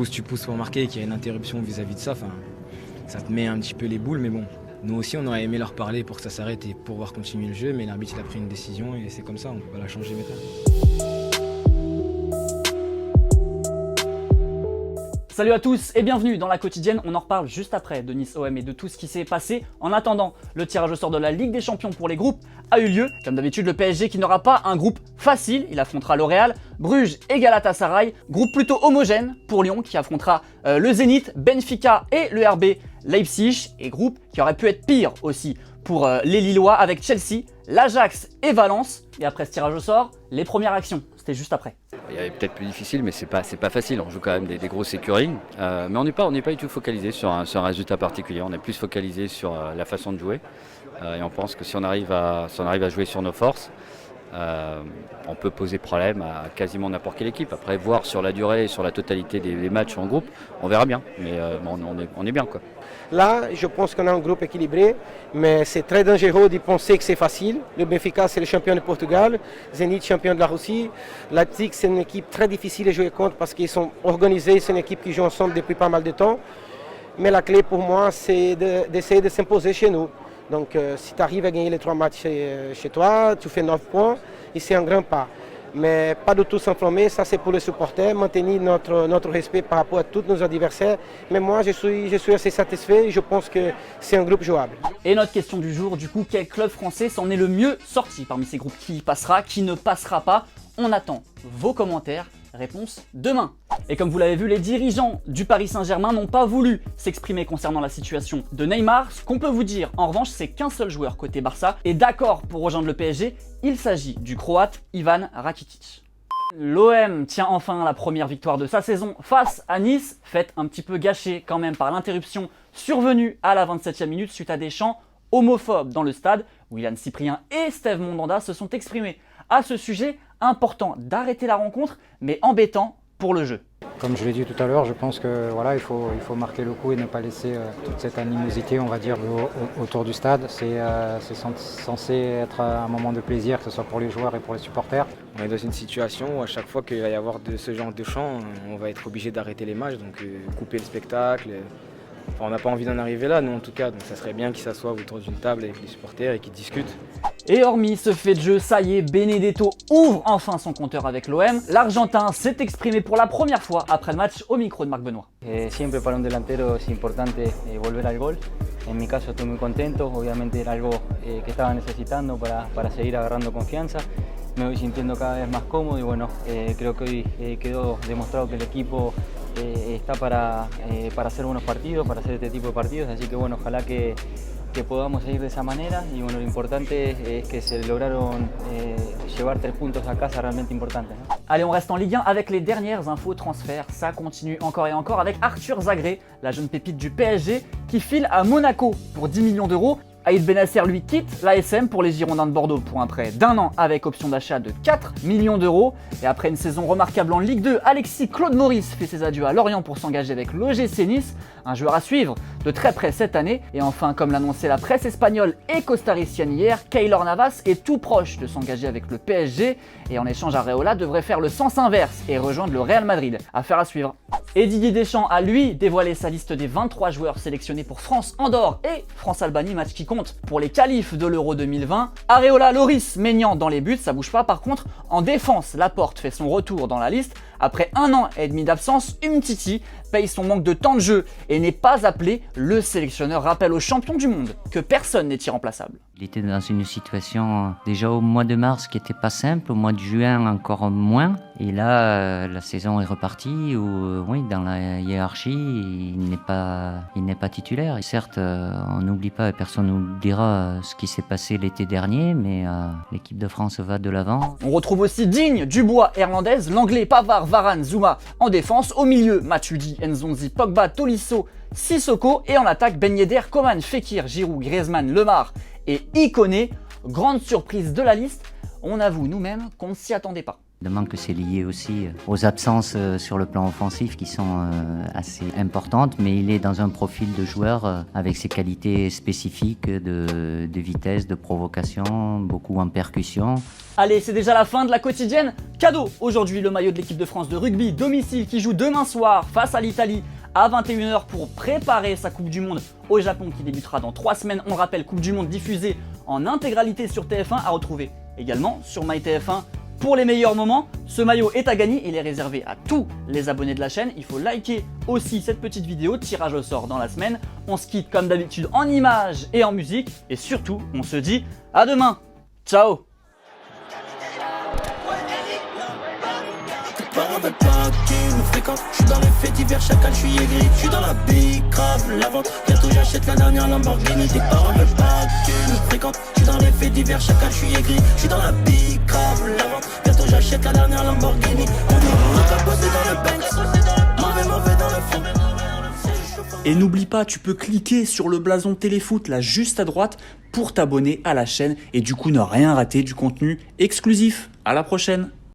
tu pousses pour marquer et qu'il y a une interruption vis-à-vis de ça, ça te met un petit peu les boules, mais bon. Nous aussi, on aurait aimé leur parler pour que ça s'arrête et pouvoir continuer le jeu, mais l'arbitre il a pris une décision et c'est comme ça, on ne peut pas la changer maintenant. Salut à tous et bienvenue dans la quotidienne, on en reparle juste après de Nice OM et de tout ce qui s'est passé. En attendant, le tirage au sort de la Ligue des Champions pour les groupes a eu lieu. Comme d'habitude, le PSG qui n'aura pas un groupe facile, il affrontera L'Oréal, Bruges et Galatasaray. Groupe plutôt homogène pour Lyon qui affrontera le Zénith, Benfica et le RB Leipzig. Et groupe qui aurait pu être pire aussi pour les Lillois avec Chelsea, l'Ajax et Valence. Et après ce tirage au sort, les premières actions, c'était juste après. Il y avait peut-être plus difficile, mais c'est pas facile. On joue quand même des grosses écuries. Mais on n'est pas du tout focalisé sur un résultat particulier. On est plus focalisé sur la façon de jouer. Et on pense que si on arrive à jouer sur nos forces, on peut poser problème à quasiment n'importe quelle équipe. Après, voir sur la durée et sur la totalité des matchs en groupe, on verra bien. Mais on est bien, quoi. Là, je pense qu'on a un groupe équilibré, mais c'est très dangereux de penser que c'est facile. Le Benfica, c'est le champion de Portugal, Zénith, champion de la Russie. Leipzig, c'est une équipe très difficile à jouer contre parce qu'ils sont organisés, c'est une équipe qui joue ensemble depuis pas mal de temps. Mais la clé pour moi, c'est d'essayer de s'imposer chez nous. Donc, si tu arrives à gagner les 3 matchs chez toi, tu fais 9 points et c'est un grand pas. Mais pas du tout s'enflammer, ça c'est pour les supporters, maintenir notre respect par rapport à tous nos adversaires. Mais moi je suis assez satisfait et je pense que c'est un groupe jouable. Et notre question du jour, du coup, quel club français s'en est le mieux sorti parmi ces groupes? Qui passera, qui ne passera pas? On attend vos commentaires. Réponse demain. Et comme vous l'avez vu, les dirigeants du Paris Saint-Germain n'ont pas voulu s'exprimer concernant la situation de Neymar. Ce qu'on peut vous dire, en revanche, c'est qu'un seul joueur côté Barça est d'accord pour rejoindre le PSG. Il s'agit du Croate Ivan Rakitic. L'OM tient enfin la première victoire de sa saison face à Nice, faite un petit peu gâchée quand même par l'interruption survenue à la 27e minute suite à des chants homophobes dans le stade. Willian Cyprien et Steve Mandanda se sont exprimés à ce sujet. Important d'arrêter la rencontre, mais embêtant pour le jeu. Comme je l'ai dit tout à l'heure, je pense que voilà, il faut marquer le coup et ne pas laisser toute cette animosité, on va dire, autour du stade. C'est censé être un moment de plaisir, que ce soit pour les joueurs et pour les supporters. On est dans une situation où à chaque fois qu'il va y avoir ce genre de chants, on va être obligé d'arrêter les matchs, donc couper le spectacle. On n'a pas envie d'en arriver là, nous en tout cas, donc ça serait bien qu'ils s'assoient autour d'une table avec les supporters et qu'ils discutent. Et hormis ce fait de jeu, ça y est, Benedetto ouvre enfin son compteur avec l'OM. L'Argentin s'est exprimé pour la première fois après le match au micro de Marc Benoît. Siempre para un delantero es importante volver al gol. En mi caso estoy muy contento, obviamente era algo que estaba necesitando para seguir agarrando confianza. Me voy sintiendo cada vez más cómodo y bueno, creo que hoy quedó demostrado que el equipo está para hacer buenos partidos, para hacer este tipo de partidos, así que bueno, ojalá que podamos seguir de esa manera y bueno, lo importante es que se lograron llevar 3 puntos a casa realmente importantes, ¿no? Allez, on reste en Ligue 1 avec les dernières infos transferts. Ça continue encore et encore avec Arthur Zagré, la jeune pépite du PSG, qui file à Monaco pour 10 millions d'euros. Aïd Benasser, lui, quitte l'ASM pour les Girondins de Bordeaux pour un prêt d'1 an avec option d'achat de 4 millions d'euros. Et après une saison remarquable en Ligue 2, Alexis Claude Maurice fait ses adieux à Lorient pour s'engager avec l'OGC Nice, un joueur à suivre de très près cette année. Et enfin, comme l'annonçait la presse espagnole et costaricienne hier, Keylor Navas est tout proche de s'engager avec le PSG. Et en échange, Areola devrait faire le sens inverse et rejoindre le Real Madrid. Affaire à suivre. Et Didier Deschamps a lui dévoilé sa liste des 23 joueurs sélectionnés pour France-Andorre et France-Albanie, match qui compte pour les qualifs de l'Euro 2020. Areola, Loris, Maignan dans les buts, ça bouge pas. Par contre, en défense, Laporte fait son retour dans la liste. Après 1 an et demi d'absence, Umtiti paye son manque de temps de jeu et n'est pas appelé. Le sélectionneur rappelle aux champions du monde que personne n'est irremplaçable. Il était dans une situation déjà au mois de mars qui n'était pas simple, au mois de juin encore moins. Et là, la saison est repartie où, oui, dans la hiérarchie, il n'est pas titulaire. Et certes, on n'oublie pas et personne n'oubliera ce qui s'est passé l'été dernier, mais l'équipe de France va de l'avant. On retrouve aussi Digne, Dubois, Hernandez, l'anglais, Pavard, Varane, Zouma en défense. Au milieu, Matuidi, Nzonzi, Pogba, Tolisso, Sissoko. Et en attaque, Ben Yedder, Coman, Fekir, Giroud, Griezmann, Lemar et Ikoné. Grande surprise de la liste, on avoue nous-mêmes qu'on ne s'y attendait pas. Évidemment que c'est lié aussi aux absences sur le plan offensif qui sont assez importantes, mais il est dans un profil de joueur avec ses qualités spécifiques de vitesse, de provocation, beaucoup en percussion. Allez, c'est déjà la fin de la quotidienne. Cadeau aujourd'hui, le maillot de l'équipe de France de rugby domicile qui joue demain soir face à l'Italie à 21h pour préparer sa Coupe du Monde au Japon qui débutera dans 3 semaines. On rappelle, Coupe du Monde diffusée en intégralité sur TF1 à retrouver également sur MyTF1. Pour les meilleurs moments, ce maillot est à gagner, il est réservé à tous les abonnés de la chaîne. Il faut liker aussi cette petite vidéo, tirage au sort dans la semaine. On se quitte comme d'habitude en images et en musique. Et surtout, on se dit à demain. Ciao. Je suis dans les faits divers, chacal, je suis aigri. Je suis dans la big grave, la vente. Bientôt j'achète la dernière Lamborghini. Tes parents veulent pas que tu me fréquentes. Je suis dans les faits divers, chacal, je suis aigri. Je suis dans la big grave, la vente. Bientôt j'achète la dernière Lamborghini. On n'a pas bossé dans le Banks. Mauvais dans le fond. Et n'oublie pas, tu peux cliquer sur le blason Téléfoot là juste à droite pour t'abonner à la chaîne et du coup ne rien rater du contenu exclusif. À la prochaine.